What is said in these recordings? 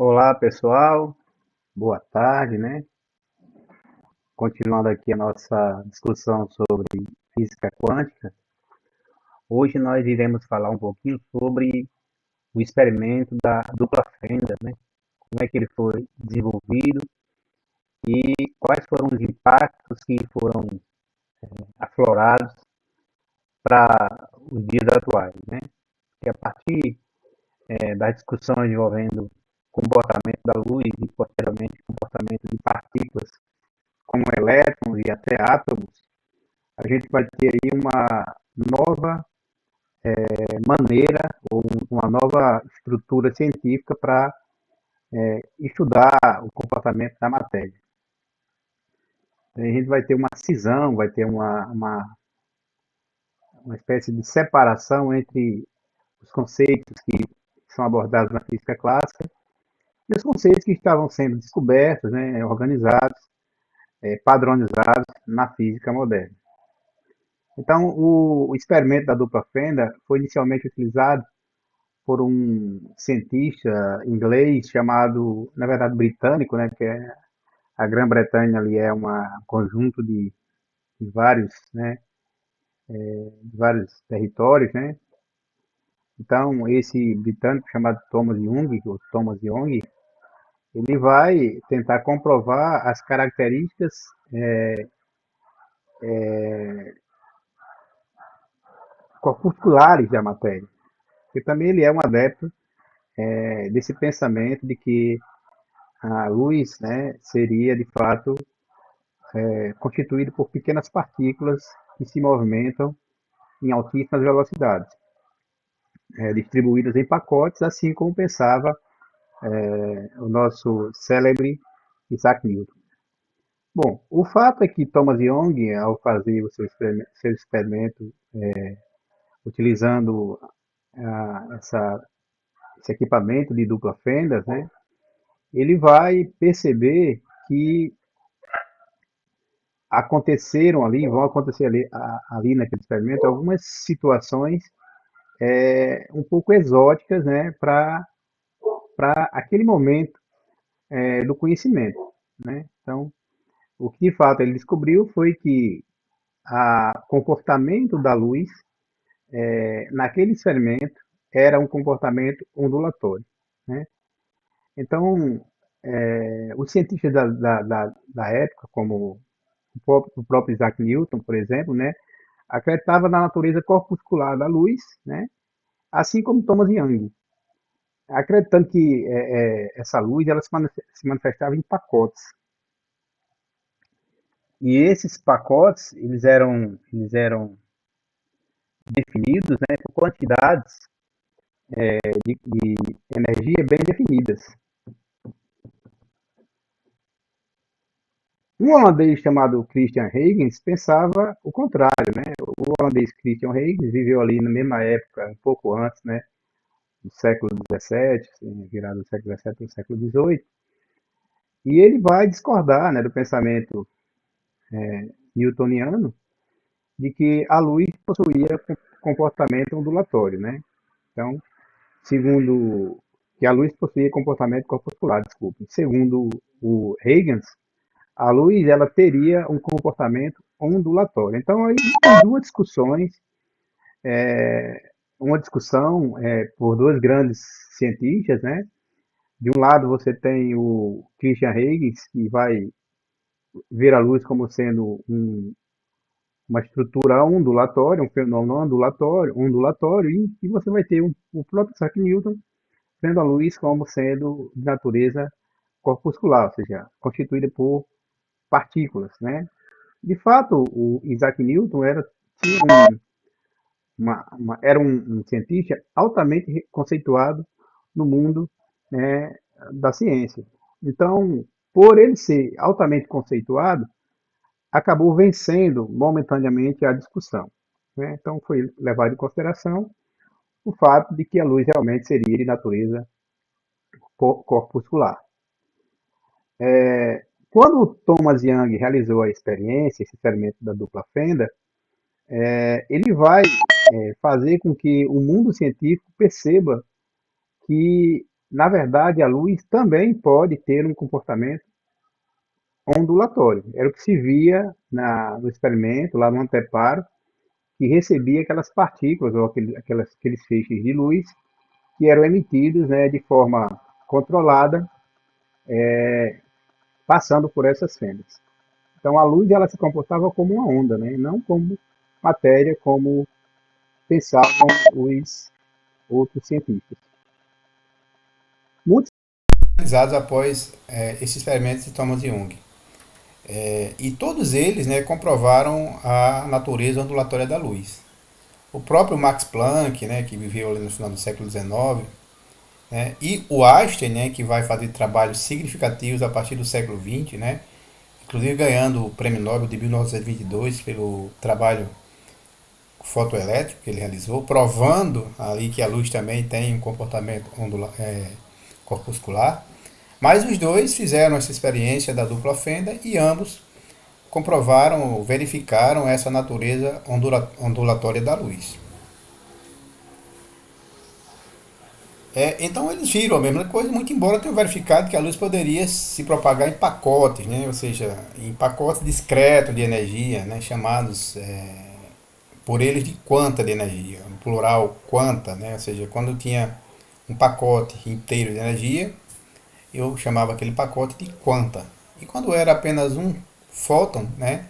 Olá, pessoal. Boa tarde, né? Continuando aqui a nossa discussão sobre física quântica. Hoje nós iremos falar um pouquinho sobre o experimento da dupla fenda, né? Como é que ele foi desenvolvido e quais foram os impactos que foram aflorados para os dias atuais, né? E a partir das discussões envolvendo o comportamento da luz e posteriormente o comportamento de partículas como elétrons e até átomos, a gente vai ter aí uma nova maneira ou uma nova estrutura científica para estudar o comportamento da matéria. A gente vai ter uma cisão, vai ter uma espécie de separação entre os conceitos que são abordados na física clássica e os conceitos que estavam sendo descobertos, né, organizados, padronizados na física moderna. Então, o experimento da dupla fenda foi inicialmente utilizado por um cientista inglês chamado, na verdade, britânico, né, que é a Grã-Bretanha ali é um conjunto de vários, né, de vários territórios, né. Então, esse britânico chamado Thomas Young, ele vai tentar comprovar as características corpusculares da matéria. Porque também ele é um adepto desse pensamento de que a luz, né, seria de fato constituído por pequenas partículas que se movimentam em altíssimas velocidades, distribuídas em pacotes, assim como pensava o nosso célebre Isaac Newton. Bom, o fato é que Thomas Young, ao fazer o seu experimento utilizando esse equipamento de dupla fendas, né, ele vai perceber que vão acontecer ali naquele experimento algumas situações um pouco exóticas, né, para aquele momento do conhecimento, né? Então, o que de fato ele descobriu foi que o comportamento da luz naquele experimento era um comportamento ondulatório, né? Então, os cientistas da época, como o próprio Isaac Newton, por exemplo, né, acreditavam na natureza corpuscular da luz, né, assim como Thomas Young, acreditando que essa luz ela se manifestava em pacotes. E esses pacotes eles eram definidos, né, por quantidades de energia bem definidas. Um holandês chamado Christian Huygens pensava o contrário, né? O holandês Christian Huygens viveu ali na mesma época, um pouco antes, né, do século XVII, assim, virado do século XVII para o século XVIII, e ele vai discordar, né, do pensamento newtoniano de que a luz possuía comportamento ondulatório, né? Então, segundo que a luz possuía comportamento corpuscular, desculpe. Segundo o Huygens, a luz ela teria um comportamento ondulatório. Então, aí tem duas discussões, uma discussão por dois grandes cientistas, né? De um lado você tem o Christian Huygens, que vai ver a luz como sendo uma estrutura ondulatória, um fenômeno ondulatório e você vai ter o próprio Isaac Newton vendo a luz como sendo de natureza corpuscular, ou seja, constituída por partículas, né? De fato, o Isaac Newton tinha era um cientista altamente conceituado no mundo, né, da ciência. Então, por ele ser altamente conceituado, acabou vencendo momentaneamente a discussão, né? Então, foi levado em consideração o fato de que a luz realmente seria de natureza corpuscular. Quando Thomas Young realizou a experiência, esse experimento da dupla fenda, ele vai fazer com que o mundo científico perceba que Na verdade, a luz também pode ter um comportamento ondulatório. Era o que se via no experimento, lá no anteparo, que recebia aquelas partículas ou aqueles feixes de luz que eram emitidos, né, de forma controlada, passando por essas fendas. Então a luz ela se comportava como uma onda, né, não como matéria, como pensavam os outros cientistas. Muitos Realizados após esse experimento de Thomas Young. E todos eles, né, comprovaram a natureza ondulatória da luz. O próprio Max Planck, né, que viveu ali no final do século XIX, né, e o Einstein, né, que vai fazer trabalhos significativos a partir do século XX, né, inclusive ganhando o Prêmio Nobel de 1922 pelo trabalho fotoelétrico que ele realizou, provando ali que a luz também tem um comportamento corpuscular. Mas os dois fizeram essa experiência da dupla fenda e ambos comprovaram, verificaram essa natureza ondulatória da luz. Então eles viram a mesma coisa, muito embora tenham verificado que a luz poderia se propagar em pacotes, né? Ou seja, em pacotes discretos de energia, né? Chamados por eles de quanta de energia, no plural quanta, né? Ou seja, quando tinha um pacote inteiro de energia, eu chamava aquele pacote de quanta. E quando era apenas um fóton, né,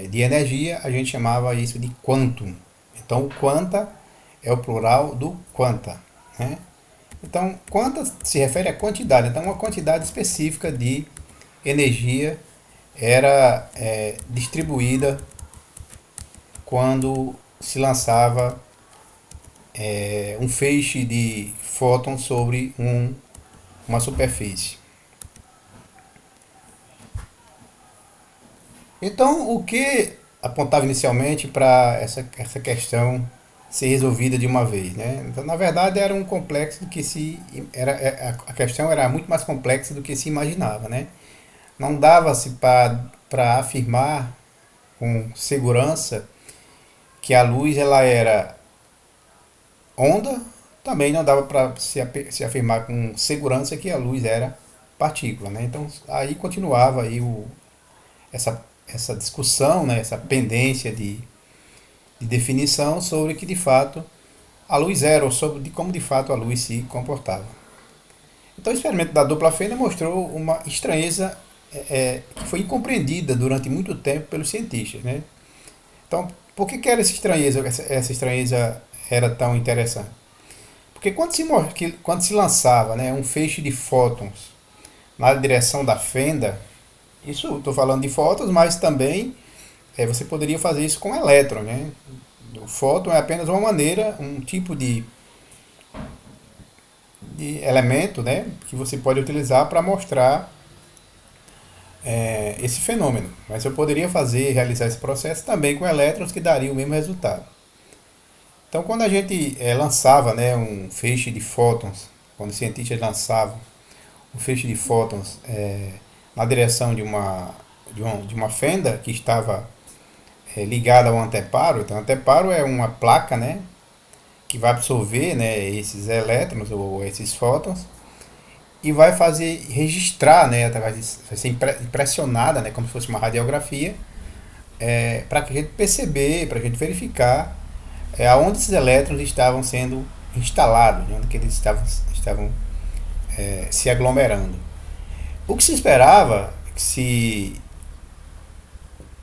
de energia, a gente chamava isso de quantum. Então, o quanta é o plural do quanta, né? Então, quanta se refere à quantidade. Então, uma quantidade específica de energia era distribuída quando se lançava um feixe de fótons sobre uma superfície. Então, o que apontava inicialmente para essa questão ser resolvida de uma vez, né? Então, na verdade, era um complexo do que se a questão era muito mais complexa do que se imaginava, né? Não dava-se para afirmar com segurança que a luz ela era onda, também não dava para se afirmar com segurança que a luz era partícula, né? Então, aí continuava aí essa discussão, né, essa pendência de definição sobre que de fato a luz era, ou sobre de como de fato a luz se comportava. Então o experimento da dupla fenda mostrou uma estranheza que foi incompreendida durante muito tempo pelos cientistas. Né? Então, por que era essa estranheza era tão interessante? Porque quando se lançava, né, um feixe de fótons na direção da fenda, isso estou falando de fótons, mas também você poderia fazer isso com elétron, né? O fóton é apenas uma maneira, um tipo de elemento, né, que você pode utilizar para mostrar esse fenômeno. Mas eu poderia realizar esse processo também com elétrons que daria o mesmo resultado. Então, quando a gente lançava, né, um feixe de fótons, quando os cientistas lançavam um feixe de fótons na direção de uma fenda que estava ligada ao anteparo. Então, o anteparo é uma placa, né, que vai absorver, né, esses elétrons ou esses fótons e vai fazer registrar, né, através vai ser impressionada, né, como se fosse uma radiografia, para a gente perceber, para a gente verificar aonde esses elétrons estavam sendo instalados, né, onde que eles estavam se aglomerando. O que se esperava que se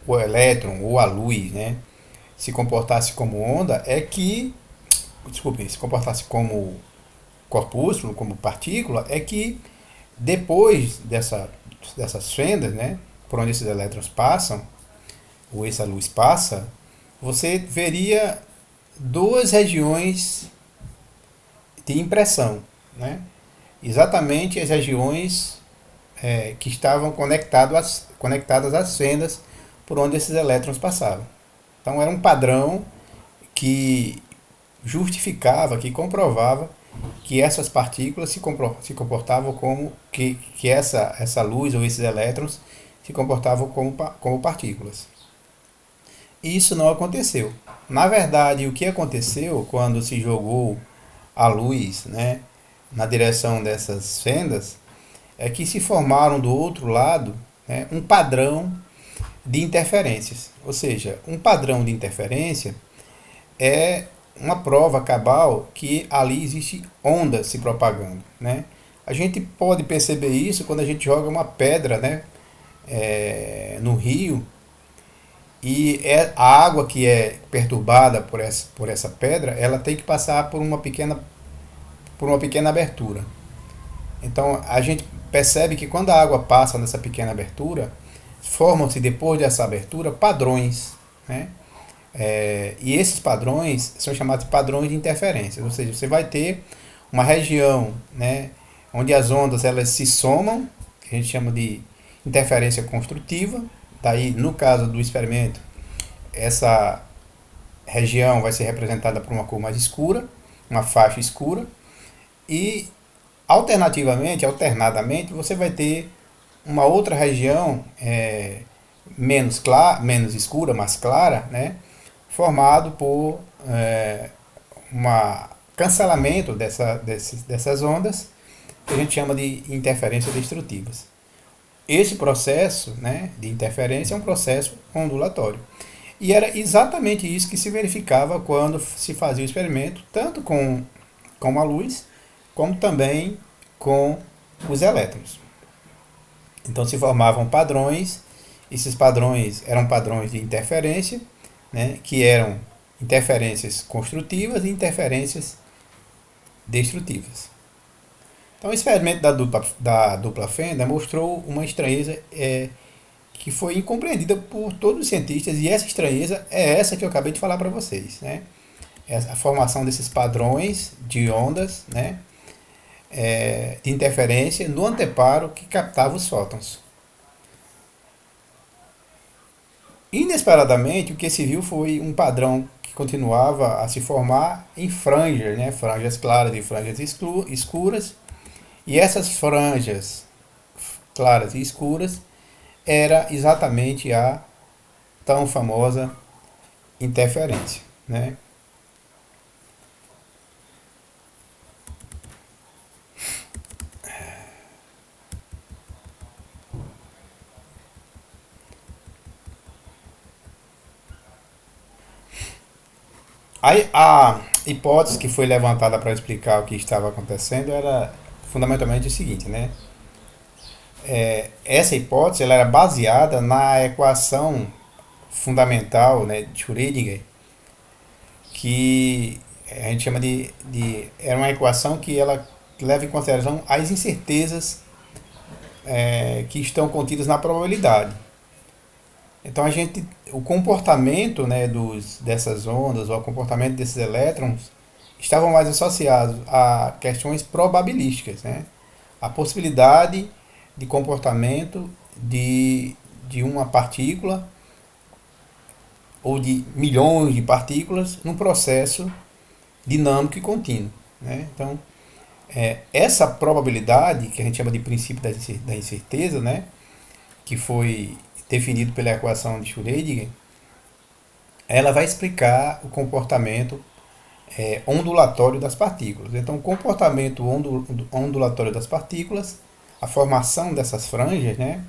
o elétron ou a luz, né, se comportasse como onda, desculpe, se comportasse como corpúsculo, como partícula, é que depois dessas fendas, né, por onde esses elétrons passam, ou essa luz passa, você veria duas regiões de impressão, né? Exatamente as regiões que estavam conectadas às fendas por onde esses elétrons passavam. Então era um padrão que justificava, que comprovava que essas partículas se comportavam que essa luz ou esses elétrons se comportavam como partículas. E isso não aconteceu. Na verdade, o que aconteceu quando se jogou a luz, né, na direção dessas fendas, é que se formaram do outro lado, né, um padrão de interferências. Ou seja, um padrão de interferência é uma prova cabal que ali existe onda se propagando, né? A gente pode perceber isso quando a gente joga uma pedra, né, no rio, e a água que é perturbada por essa pedra, ela tem que passar por uma pequena abertura. Então a gente percebe que quando a água passa nessa pequena abertura, formam-se depois dessa abertura padrões, né? E esses padrões são chamados de padrões de interferência, ou seja, você vai ter uma região, né, onde as ondas elas se somam, que a gente chama de interferência construtiva. Daí, no caso do experimento, essa região vai ser representada por uma cor mais escura, uma faixa escura, e alternadamente, você vai ter uma outra região menos escura, mais clara, né, formado por um cancelamento dessas ondas, que a gente chama de interferências destrutivas. Esse processo, né, de interferência é um processo ondulatório. E era exatamente isso que se verificava quando se fazia o experimento, tanto com a luz, como também com os elétrons. Então se formavam padrões, esses padrões eram padrões de interferência, né, que eram interferências construtivas e interferências destrutivas. Então o experimento da dupla fenda mostrou uma estranheza que foi incompreendida por todos os cientistas, e essa estranheza é essa que eu acabei de falar para vocês, né? A formação desses padrões de ondas, né, de interferência no anteparo que captava os fótons. Inesperadamente, o que se viu foi um padrão que continuava a se formar em franjas, né, franjas claras e franjas escuras, e essas franjas claras e escuras era exatamente a tão famosa interferência, né? Aí, a hipótese que foi levantada para explicar o que estava acontecendo era fundamentalmente o seguinte, né? Essa hipótese ela era baseada na equação fundamental, né, de Schrödinger, que a gente chama era uma equação que ela leva em consideração as incertezas que estão contidas na probabilidade. Então o comportamento, né, dessas ondas, ou o comportamento desses elétrons, estavam mais associados a questões probabilísticas, né? A possibilidade de comportamento de uma partícula ou de milhões de partículas num processo dinâmico e contínuo, né? Então, essa probabilidade, que a gente chama de princípio da incerteza, né, que foi definido pela equação de Schrödinger, ela vai explicar o comportamento ondulatório das partículas. Então, o comportamento ondulatório das partículas, a formação dessas franjas, né,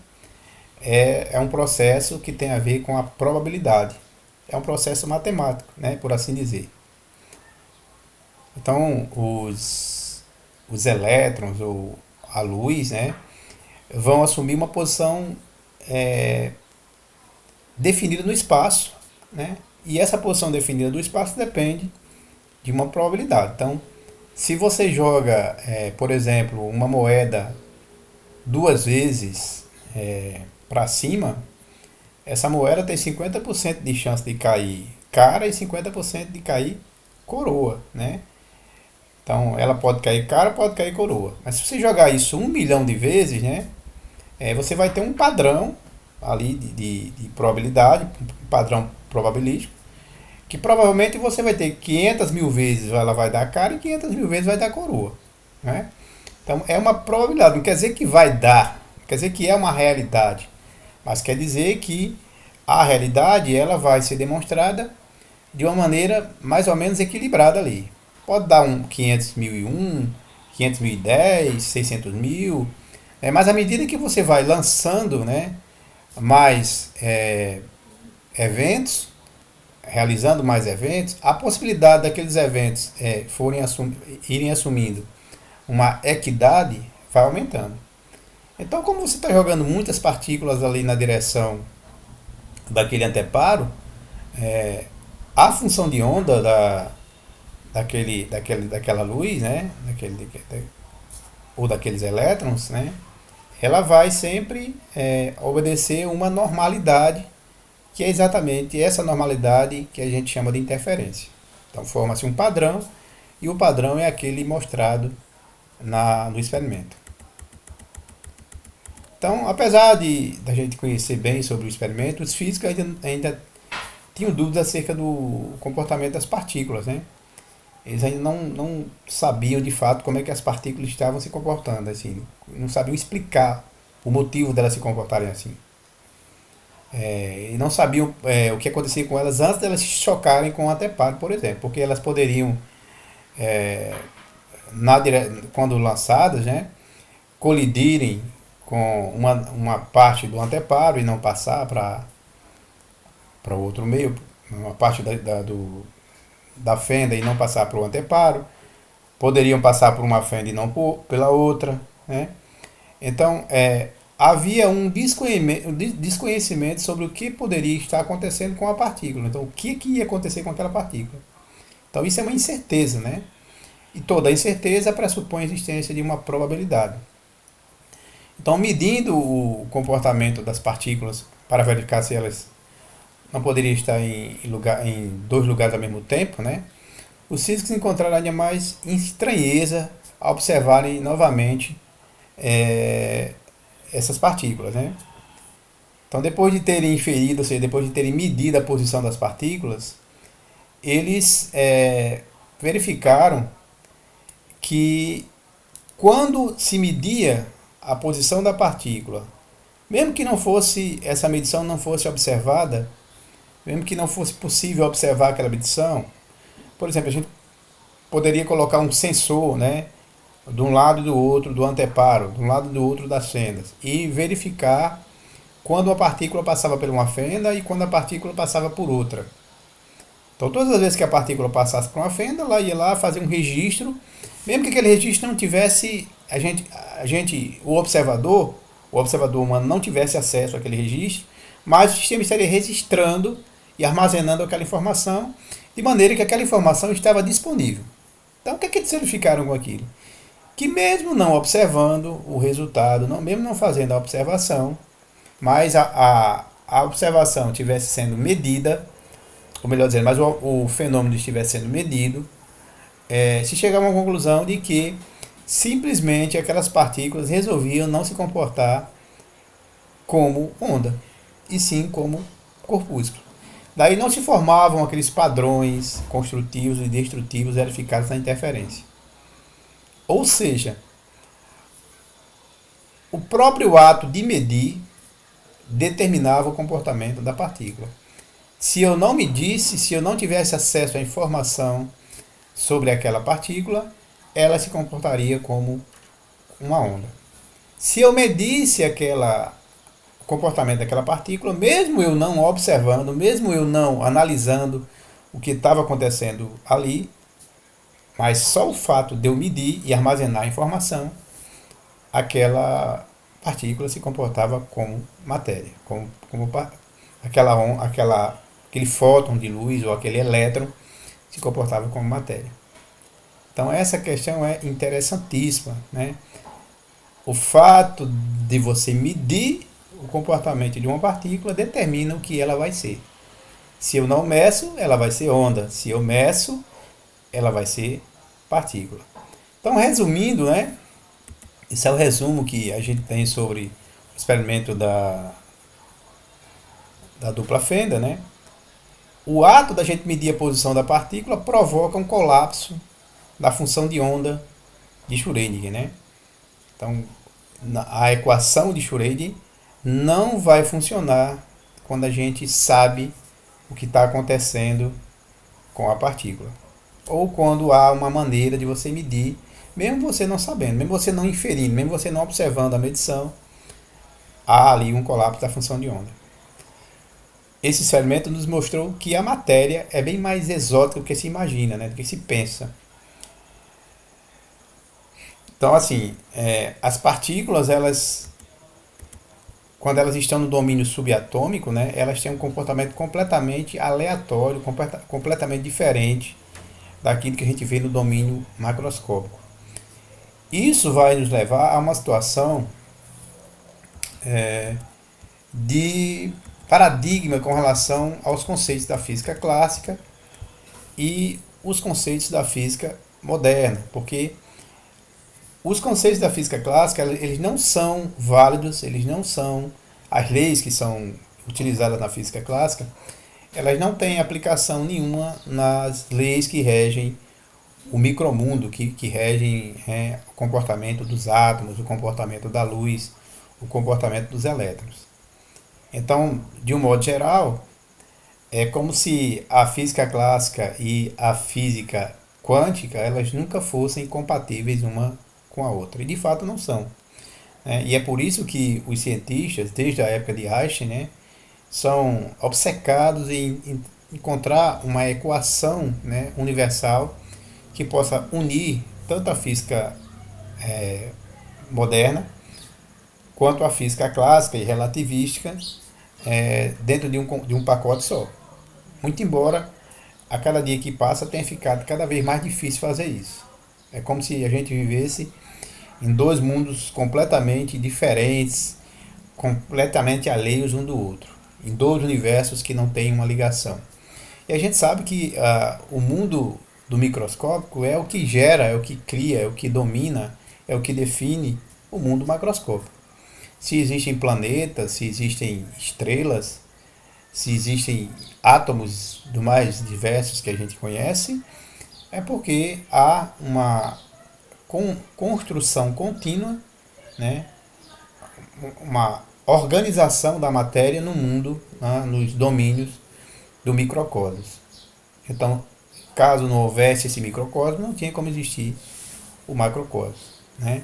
é um processo que tem a ver com a probabilidade. É um processo matemático, né, por assim dizer. Então, os elétrons ou a luz, né, vão assumir uma posição definida no espaço, né, e essa posição definida do espaço depende de uma probabilidade. Então, se você joga, por exemplo, uma moeda duas vezes para cima, essa moeda tem 50% de chance de cair cara e 50% de cair coroa, né? Então, ela pode cair cara, pode cair coroa. Mas se você jogar isso 1 milhão de vezes, né, você vai ter um padrão ali de probabilidade, um padrão probabilístico, que provavelmente você vai ter 500 mil vezes ela vai dar cara e 500 mil vezes vai dar coroa, né? Então é uma probabilidade, não quer dizer que vai dar, não quer dizer que é uma realidade, mas quer dizer que a realidade ela vai ser demonstrada de uma maneira mais ou menos equilibrada ali. Pode dar um 500.001, 500.010, 600.000. Mas à medida que você vai lançando, né, mais eventos, realizando mais eventos, a possibilidade daqueles eventos irem assumindo uma equidade vai aumentando. Então, como você está jogando muitas partículas ali na direção daquele anteparo, a função de onda daquela luz, né, ou daqueles elétrons, né, ela vai sempre obedecer uma normalidade, que é exatamente essa normalidade que a gente chama de interferência. Então forma-se um padrão, e o padrão é aquele mostrado no experimento. Então, apesar de a gente conhecer bem sobre o experimento, os físicos ainda tinham dúvidas acerca do comportamento das partículas, né? Eles ainda não sabiam de fato como é que as partículas estavam se comportando, assim, não sabiam explicar o motivo delas se comportarem assim. E não sabiam o que acontecia com elas antes delas se chocarem com o anteparo, por exemplo, porque elas poderiam, quando lançadas, né, colidirem com uma parte do anteparo e não passar para o outro meio, uma parte da fenda e não passar para o anteparo, poderiam passar por uma fenda e não pela outra, né? Então, havia um desconhecimento sobre o que poderia estar acontecendo com a partícula. Então, o que ia acontecer com aquela partícula? Então, isso é uma incerteza, né? E toda incerteza pressupõe a existência de uma probabilidade. Então, medindo o comportamento das partículas para verificar se elas não poderiam estar em dois lugares ao mesmo tempo, né? Os físicos encontraram ainda mais estranheza ao observarem novamente essas partículas, né? Então, depois de terem inferido, ou seja, depois de terem medido a posição das partículas, eles verificaram que quando se media a posição da partícula, mesmo que essa medição não fosse observada, mesmo que não fosse possível observar aquela medição, por exemplo, a gente poderia colocar um sensor, né, de um lado e do outro do anteparo, de um lado e do outro das fendas, e verificar quando a partícula passava por uma fenda e quando a partícula passava por outra. Então, todas as vezes que a partícula passasse por uma fenda, ela ia lá fazer um registro, mesmo que aquele registro não tivesse, o observador humano não tivesse acesso àquele registro, mas o sistema estaria registrando e armazenando aquela informação, de maneira que aquela informação estava disponível. Então, o que é que eles verificaram com aquilo? Que mesmo não observando o resultado, mesmo não fazendo a observação, mas a observação estivesse sendo medida, ou melhor dizendo, mas o fenômeno estivesse sendo medido, se chegava a uma conclusão de que simplesmente aquelas partículas resolviam não se comportar como onda, e sim como corpúsculo. Daí não se formavam aqueles padrões construtivos e destrutivos verificados na interferência. Ou seja, o próprio ato de medir determinava o comportamento da partícula. Se eu não medisse, se eu não tivesse acesso à informação sobre aquela partícula, ela se comportaria como uma onda. Se eu medisse o comportamento daquela partícula, mesmo eu não observando, mesmo eu não analisando o que estava acontecendo ali, mas só o fato de eu medir e armazenar a informação, aquela partícula se comportava como matéria, como aquele fóton de luz ou aquele elétron se comportava como matéria. Então essa questão é interessantíssima, né? O fato de você medir o comportamento de uma partícula determina o que ela vai ser. Se eu não meço, ela vai ser onda. Se eu meço, ela vai ser partícula. Então, resumindo, né? Esse é o resumo que a gente tem sobre o experimento da dupla fenda, né? O ato da gente medir a posição da partícula provoca um colapso da função de onda de Schrödinger, né? Então, a equação de Schrödinger não vai funcionar quando a gente sabe o que está acontecendo com a partícula. Ou quando há uma maneira de você medir, Mesmo você não sabendo, mesmo você não inferindo, mesmo você não observando a medição, há ali um colapso da função de onda. Esse experimento nos mostrou que a matéria é bem mais exótica do que se imagina, né, do que se pensa. Então, assim, as partículas, elas, quando elas estão no domínio subatômico, né, elas têm um comportamento completamente aleatório, completamente diferente daquilo que a gente vê no domínio macroscópico. Isso vai nos levar a uma situação de paradigma com relação aos conceitos da física clássica e os conceitos da física moderna, porque os conceitos da física clássica eles não são válidos, eles não são as leis que são utilizadas na física clássica, elas não têm aplicação nenhuma nas leis que regem o micromundo, que regem o comportamento dos átomos, o comportamento da luz, o comportamento dos elétrons. Então, de um modo geral, é como se a física clássica e a física quântica elas nunca fossem compatíveis uma com a outra. E de fato não são. E é por isso que os cientistas, desde a época de Einstein, né, são obcecados em encontrar uma equação, né, universal que possa unir tanto a física moderna quanto a física clássica e relativística dentro de um pacote só. Muito embora a cada dia que passa tenha ficado cada vez mais difícil fazer isso. É como se a gente vivesse em dois mundos completamente diferentes, completamente alheios um do outro, em dois universos que não têm uma ligação. E a gente sabe que o mundo do microscópico é o que gera, é o que cria, é o que domina, é o que define o mundo macroscópico. Se existem planetas, se existem estrelas, se existem átomos do mais diversos que a gente conhece, é porque há uma construção contínua, né, uma organização da matéria no mundo, né, nos domínios do microcosmos. Então, caso não houvesse esse microcosmos, não tinha como existir o macrocosmos, né?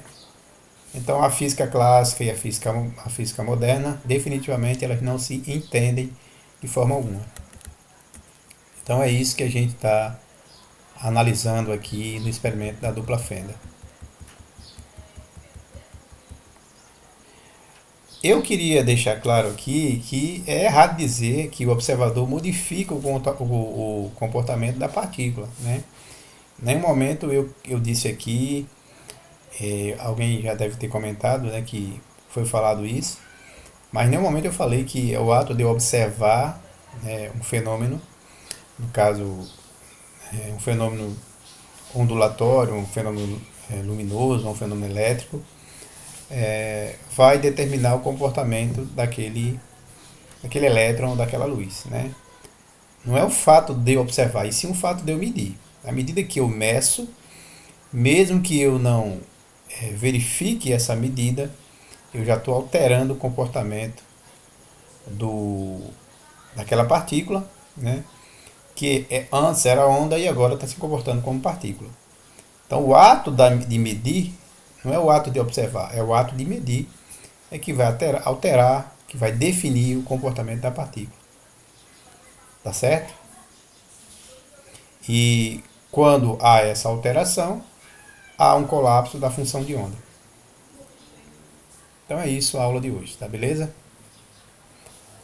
Então, a física clássica e a física moderna, definitivamente, elas não se entendem de forma alguma. Então, é isso que a gente está analisando aqui no experimento da dupla fenda. Eu queria deixar claro aqui que é errado dizer que o observador modifica o comportamento da partícula, né? Em nenhum momento eu disse aqui, alguém já deve ter comentado, né, que foi falado isso, mas em nenhum momento eu falei que é o ato de eu observar, né, um fenômeno, no caso, um fenômeno ondulatório, um fenômeno luminoso, um fenômeno elétrico, vai determinar o comportamento daquele elétron ou daquela luz, né? Não é o fato de eu observar, e sim o fato de eu medir. À medida que eu meço, mesmo que eu não verifique essa medida, eu já estou alterando o comportamento do, daquela partícula, né? Que antes era onda e agora está se comportando como partícula. Então o ato de medir não é o ato de observar, é o ato de medir que vai alterar, que vai definir o comportamento da partícula. Tá certo? E quando há essa alteração, há um colapso da função de onda. Então é isso a aula de hoje, tá beleza?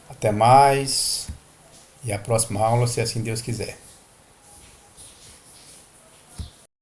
Até mais e a próxima aula, se assim Deus quiser.